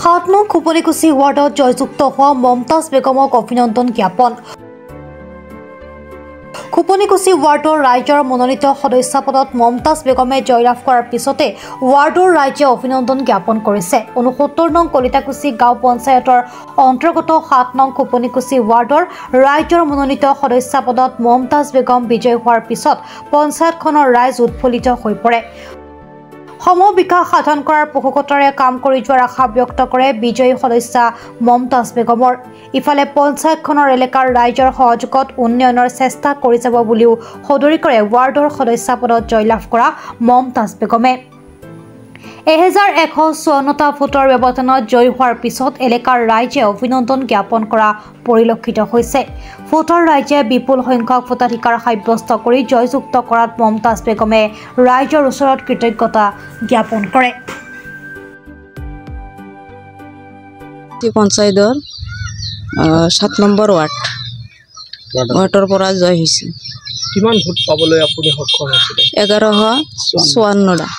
7 নং খুপনিকুছি ৱাৰ্ডত জয়যুক্ত হোৱা মমতাজ বেগমক অভিনন্দন জ্ঞাপন। খুপনিকুছি ৱাৰ্ডৰ ৰাইজৰ মনোনীত সদস্য পদত মমতাজ বেগমে জয়লাভ কৰাৰ পিছতে ৱাৰ্ডৰ ৰাইজে অভিনন্দন জ্ঞাপন কৰিছে। 69 নং কলিতাকুছি গাঁও পঞ্চায়তৰ অন্তৰ্গত 7 নং খুপনিকুছি ৱাৰ্ডৰ ৰাইজৰ মনোনীত সদস্য পদত মমতাজ বেগম বিজয় হোৱাৰ পিছত পঞ্চায়তখনৰ ৰাইজ উৎফুল্লিত হৈ পৰে। সমবিকাশ সাধন কৰাৰ পোষকতাৰে কাম কৰি যোৱাৰ আশা ব্যক্ত কৰে বিজয়ী সদস্য মমতাজ বেগমৰ। ইফালে পঞ্চায়তখনৰ এলেকাৰ ৰাইজৰ সহযোগত উন্নয়নৰ চেষ্টা কৰি যাব বুলিও সদৰি কৰে ৱাৰ্ডৰ সদস্য পদত জয়লাভ কৰা মমতাজ বেগমে। 1154টা ভোটৰ ব্যৱধানত জয়ী হোৱাৰ পিছত এলেকাৰ ৰাইজে অভিনন্দন জ্ঞাপন কৰা পৰিলক্ষিত হৈছে। ভোটৰ ৰাইজে বিপুল সংখ্যক ভোটাধিকাৰ সাব্যস্ত কৰি জয়যুক্ত কৰাত মমতাজ বেগমে ৰাইজৰ ওচৰত কৃতজ্ঞতা জ্ঞাপন কৰে। পঞ্চায়তৰ 7 নম্বৰ ৱাৰ্ডৰ পৰা জয় হৈছে। কিমান ভোট পাবলৈ আপুনি সক্ষম হৈছিল? 1154টা।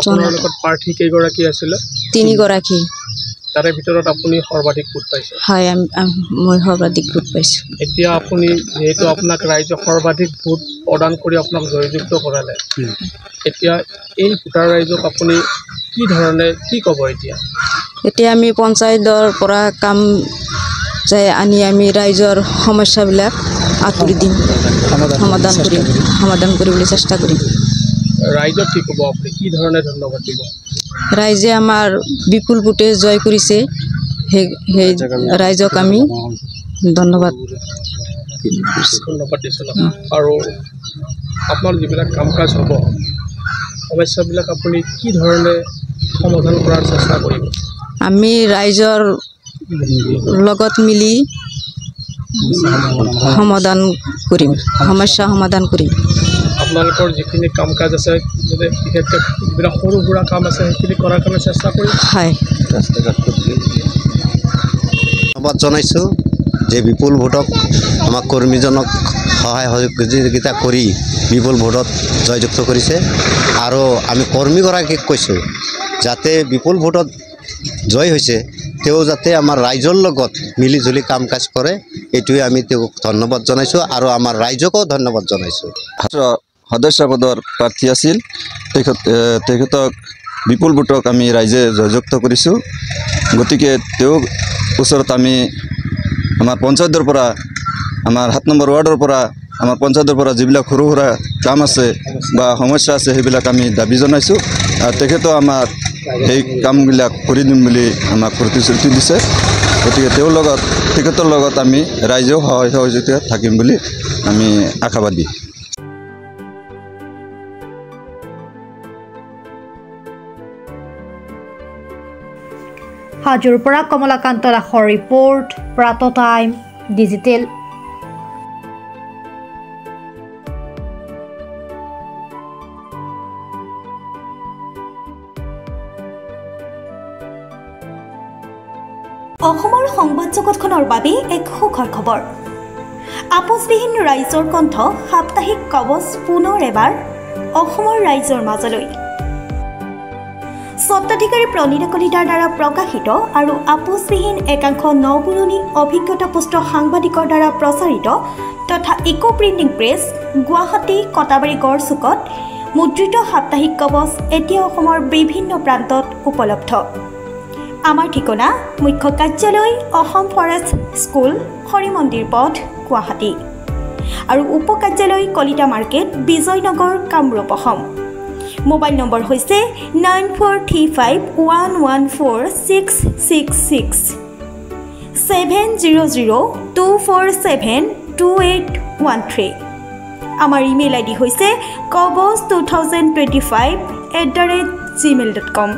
আপোনাৰ লগত প্ৰাৰ্থী কেইগৰাকী আছিলে? 3 গৰাকী। তাৰে ভিতৰত আপুনি সৰ্বাধিক ভোট পাইছে? হয়, মই সৰ্বাধিক ভোট পাইছোঁ। এতিয়া আপুনি যেহেতু আপোনাক ৰাইজে সৰ্বাধিক ভোট প্ৰদান কৰি আপোনাক জয়যুক্ত কৰালে, এতিয়া এই ভোটাৰ ৰাইজক আপুনি কি ধৰণে কি ক'ব? এতিয়া আমি পঞ্চায়তৰ পৰা কাম যাই আনি আমি ৰাইজৰ সমস্যাবিলাক আঁতৰি দিম, সমাধান কৰিবলৈ চেষ্টা কৰিম। ৰাইজক কি ক'ব আপুনি? কি ধৰণে ধন্যবাদ দিব? ৰাইজে আমাৰ বিপুল ভোটে জয় কৰিছে, সেই ৰাইজক আমি ধন্যবাদ দিছোঁ। আৰু আপোনাৰ যিবিলাক কাম কাজ হ'ব, সমস্যাবিলাক আপুনি কি ধৰণে সমাধান কৰাৰ চেষ্টা কৰিব? আমি ৰাইজৰ লগত মিলি সমাধান কৰিম, সমস্যা সমাধান কৰিম। আপোনালোকৰ যিখিনি কাম কাজ আছে, বিশেষকৈ যিবিলাক সৰু সুৰা কাম আছে, সেইখিনি কৰাৰ কাৰণে চেষ্টা কৰিম। হয়, ধন্যবাদ জনাইছোঁ যে বিপুল ভোটক আমাক কৰ্মীজনক সহায় সহযোগিতা কৰি বিপুল ভোটত জয়যুক্ত কৰিছে। আৰু আমি কৰ্মীগৰাকীক কৈছোঁ যাতে বিপুল ভোটত জয় হৈছে তেওঁ যাতে আমাৰ ৰাইজৰ লগত মিলি জুলি কাম কাজ কৰে, এইটোৱে আমি তেওঁক ধন্যবাদ জনাইছোঁ আৰু আমাৰ ৰাইজকো ধন্যবাদ জনাইছোঁ। সদস্য পদৰ প্ৰাৰ্থী আছিল, তেখেতক বিপুল ভোটক আমি ৰাইজে জয়যুক্ত কৰিছোঁ। গতিকে তেওঁক ওচৰত আমি আমাৰ পঞ্চায়তৰ পৰা, আমাৰ 7 নম্বৰ ৱাৰ্ডৰ পৰা, আমাৰ পঞ্চায়তৰ পৰা যিবিলাক সৰু সুৰা কাম আছে বা সমস্যা আছে সেইবিলাক আমি দাবী জনাইছোঁ। আৰু তেখেতেও আমাৰ সেই কামবিলাক কৰি দিম বুলি আমাক প্ৰতিশ্ৰুতি দিছে। গতিকে তেখেতৰ লগত আমি ৰাইজেও সহায় সহযোগিতা থাকিম বুলি আমি আশাবাদী। হাজোৰ পৰা কমলাকান্ত দাসৰ ৰিপৰ্ট, প্ৰাত টাইম ডিজিটেল। অসমৰ সংবাদ জগতখনৰ বাবে এক সুখৰ খবৰ। আপোচবিহীন ৰাইজৰ কণ্ঠ সাপ্তাহিক কবচ পুনৰ এবাৰ অসমৰ ৰাইজৰ মাজলৈ। স্বত্বাধিকাৰী প্ৰণীতা কলিতাৰ দ্বাৰা প্ৰকাশিত আৰু আপোচবিহীন একাংশ নপুৰণি অভিজ্ঞতাপুষ্ট সাংবাদিকৰ দ্বাৰা প্ৰচাৰিত তথা eco printing press, Guwahati Katabari গড়চুকত মুদ্ৰিত সাপ্তাহিক কবচ এতিয়া অসমৰ বিভিন্ন প্ৰান্তত উপলব্ধ। আমাৰ ঠিকনা মুখ্য কাৰ্যালয় অসম ফৰেষ্ট স্কুল, হৰি মন্দিৰ পথ, গুৱাহাটী আৰু উপ কাৰ্যালয় Kalita market, Bijoynagar, Kamrup, Assam. Mobile number হৈছে 9435114666 70024722813। আমাৰ ইমেইল আইডি হৈছে kobos2025@gmail.com।